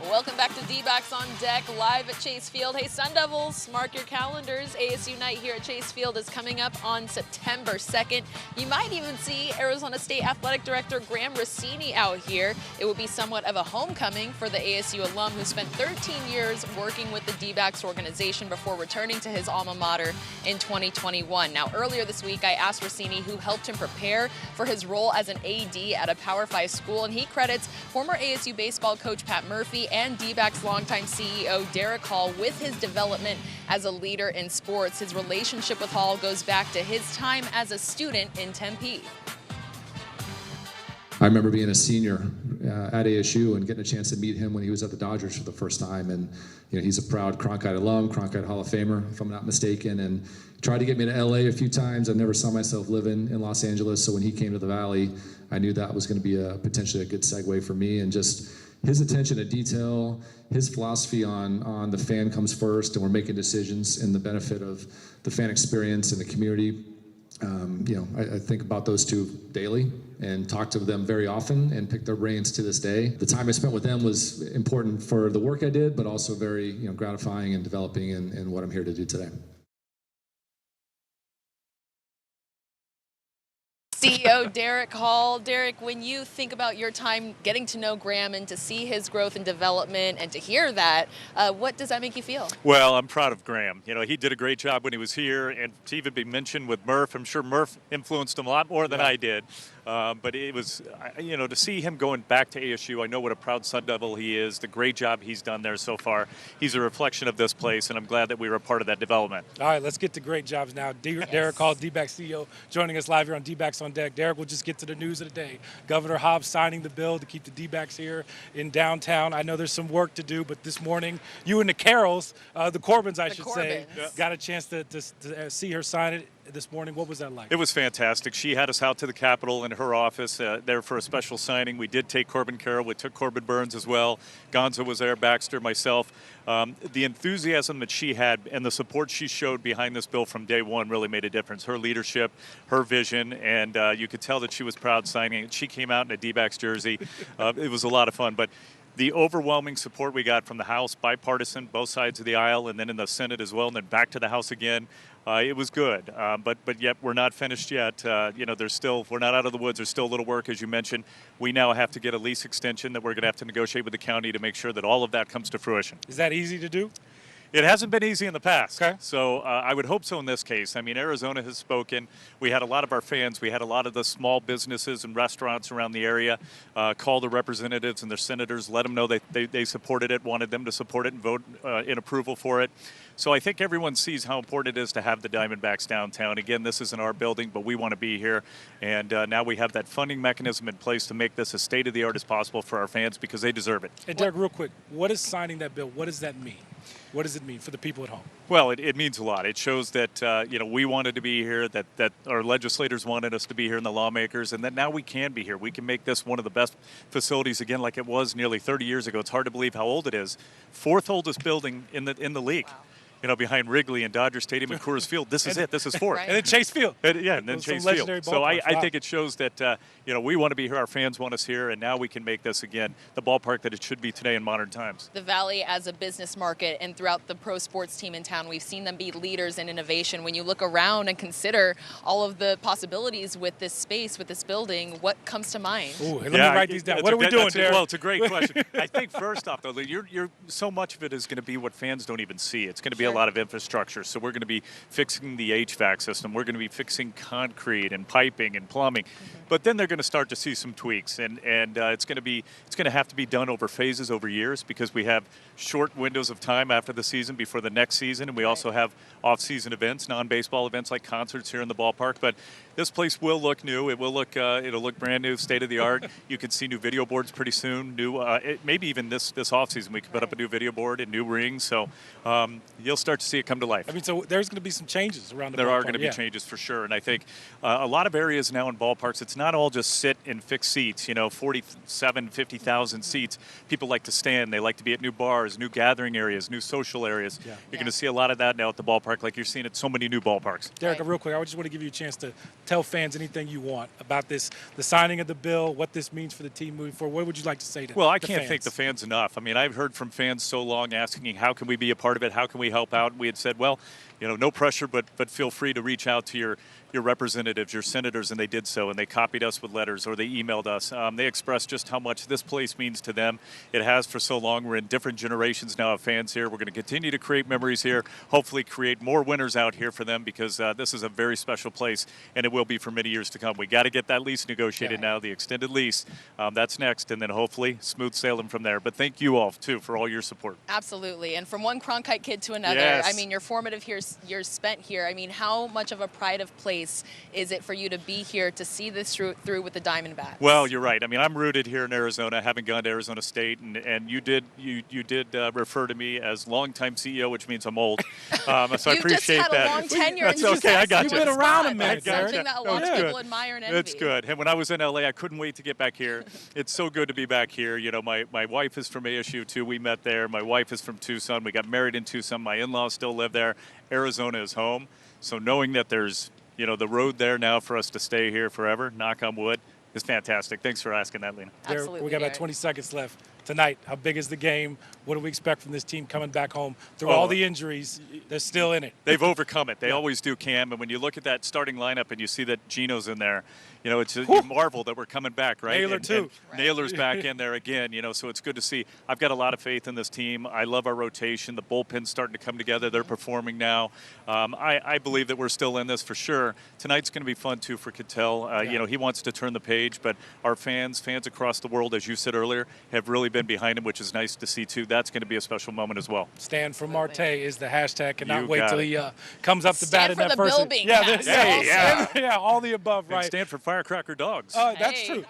Welcome back to D-Backs on Deck, live at Chase Field. Hey, Sun Devils, mark your calendars. ASU night here at Chase Field is coming up on September 2nd. You might even see Arizona State Athletic Director Graham Rossini out here. It will be somewhat of a homecoming for the ASU alum who spent 13 years working with the D-Backs organization before returning to his alma mater in 2021. Now, earlier this week, I asked Rossini who helped him prepare for his role as an AD at a Power 5 school, and he credits former ASU baseball coach Pat Murphy and D-Backs longtime CEO Derrick Hall with his development as a leader in sports. His relationship with Hall goes back to his time as a student in Tempe. I remember being a senior at ASU and getting a chance to meet him when he was at the Dodgers for the first time. And he's a proud Cronkite alum, Cronkite Hall of Famer, if I'm not mistaken, and tried to get me to LA a few times. I never saw myself living in Los Angeles, so when he came to the Valley, I knew that was going to be potentially a good segue for me. And just his attention to detail, his philosophy on the fan comes first, and we're making decisions in the benefit of the fan experience and the community. I think about those two daily and talk to them very often and pick their brains to this day. The time I spent with them was important for the work I did, but also very gratifying and developing in what I'm here to do today. CEO Derrick Hall. Derrick, when you think about your time getting to know Graham and to see his growth and development and to hear that, what does that make you feel? Well, I'm proud of Graham. He did a great job when he was here, and to even be mentioned with Murph, I'm sure Murph influenced him a lot more than I did. But it was, to see him going back to ASU, I know what a proud Sun Devil he is, the great job he's done there so far. He's a reflection of this place, and I'm glad that we were a part of that development. All right, let's get to great jobs now. Derrick Hall, D-Backs CEO, joining us live here on D-Backs on Deck. Derrick, we'll just get to the news of the day. Governor Hobbs signing the bill to keep the D-Backs here in downtown. I know there's some work to do, but this morning, you and the Carrolls, the Corbins, I should say, got a chance to see her sign it this morning. What was that like? It was fantastic. She had us out to the Capitol in her office there for a special signing. We did take Corbin Carroll. We took Corbin Burns as well. Gonzo was there, Baxter, myself. The enthusiasm that she had and the support she showed behind this bill from day one really made a difference. Her leadership, her vision, and you could tell that she was proud signing it. She came out in a D-Backs jersey. It was a lot of fun. But the overwhelming support we got from the House, bipartisan, both sides of the aisle, and then in the Senate as well, and then back to the House again, it was good. But yet we're not finished yet. We're not out of the woods. There's still a little work, as you mentioned. We now have to get a lease extension that we're going to have to negotiate with the county to make sure that all of that comes to fruition. Is that easy to do? It hasn't been easy in the past, okay. So I would hope so in this case. I mean, Arizona has spoken. We had a lot of our fans. We had a lot of the small businesses and restaurants around the area call the representatives and their senators, let them know that they supported it, wanted them to support it and vote in approval for it. So I think everyone sees how important it is to have the Diamondbacks downtown. Again, this isn't our building, but we want to be here. And now we have that funding mechanism in place to make this as state-of-the-art as possible for our fans because they deserve it. And Derrick, real quick, what is signing that bill? What does that mean? What does it mean for the people at home? Well, it means a lot. It shows that, we wanted to be here, that our legislators wanted us to be here and the lawmakers, and that now we can be here. We can make this one of the best facilities, again, like it was nearly 30 years ago. It's hard to believe how old it is. Fourth oldest building in the league. Wow. Behind Wrigley and Dodger Stadium and Coors Field. This is it. This is fourth. Right. And then Chase Field. And then Chase Field. So I think it shows that, we want to be here. Our fans want us here. And now we can make this, again, the ballpark that it should be today in modern times. The Valley as a business market and throughout the pro sports team in town, we've seen them be leaders in innovation. When you look around and consider all of the possibilities with this space, with this building, what comes to mind? Ooh, let me write these down. What are we doing, Derrick? Well, it's a great question. I think first off, though, you're so much of it is going to be what fans don't even see. It's going to be a lot of infrastructure. So we're going to be fixing the HVAC system. We're going to be fixing concrete and piping and plumbing. But then they're going to start to see some tweaks, and it's going to have to be done over phases, over years, because we have short windows of time after the season before the next season, and we also have off-season events, non-baseball events like concerts here in the ballpark. But this place will look new. It will look it'll look brand new, state of the art. You can see new video boards pretty soon. Maybe even this off-season we can put up a new video board and new rings. So you'll you'll start to see it come to life. I mean, so there's going to be some changes around the ballpark. There are going to be changes for sure. And I think a lot of areas now in ballparks, it's not all just sit and fix seats, 47, 50,000 seats. People like to stand. They like to be at new bars, new gathering areas, new social areas. Yeah. You're going to see a lot of that now at the ballpark, like you're seeing at so many new ballparks. Derrick, real quick, I just want to give you a chance to tell fans anything you want about this, the signing of the bill, what this means for the team moving forward. What would you like to say to Well, I the can't fans? thank the fans enough. I mean, I've heard from fans so long asking, how can we be a part of it? How can we help out? We had said, well, no pressure, but feel free to reach out to your representatives, your senators, and they did so, and they copied us with letters or they emailed us. They expressed just how much this place means to them. It has for so long. We're in different generations now of fans here. We're going to continue to create memories here, hopefully create more winners out here for them, because this is a very special place, and it will be for many years to come. We got to get that lease negotiated now, the extended lease. That's next, and then hopefully smooth sailing from there. But thank you all, too, for all your support. Absolutely. And from one Cronkite kid to another, Yes. I mean, your formative years spent here. I mean, how much of a pride of place is it for you to be here to see this through with the Diamondbacks? Well, you're right. I mean, I'm rooted here in Arizona, having gone to Arizona State, and you did refer to me as longtime CEO, which means I'm old. So I appreciate just had that. a long tenure. That's in okay. I got You've you. been around a That's minute, Derrick. something that a lot of people admire and envy. That's good. And when I was in LA, I couldn't wait to get back here. It's so good to be back here. My wife is from ASU too. We met there. My wife is from Tucson. We got married in Tucson. My in-laws still live there. Arizona is home. So knowing that there's the road there now for us to stay here forever, knock on wood, is fantastic. Thanks for asking that, Lena. Absolutely. We got about 20 seconds left tonight. How big is the game? What do we expect from this team coming back home through all the injuries? They're still in it. They've overcome it. They always do, Cam. And when you look at that starting lineup and you see that Gino's in there, you marvel that we're coming back, right? Naylor, too. And Naylor's back in there again, so it's good to see. I've got a lot of faith in this team. I love our rotation. The bullpen's starting to come together. They're performing now. I believe that we're still in this for sure. Tonight's going to be fun, too, for Cattell. He wants to turn the page, but our fans across the world, as you said earlier, have really been behind him, which is nice to see, too. That's going to be a special moment as well. Stand for Marte is the hashtag. Cannot You wait got till it. he comes up to bat in that Stand for the first. bill being Yeah, passed Hey, also. yeah. all the above, And right? stand for Firecracker Dogs. That's Hey. true.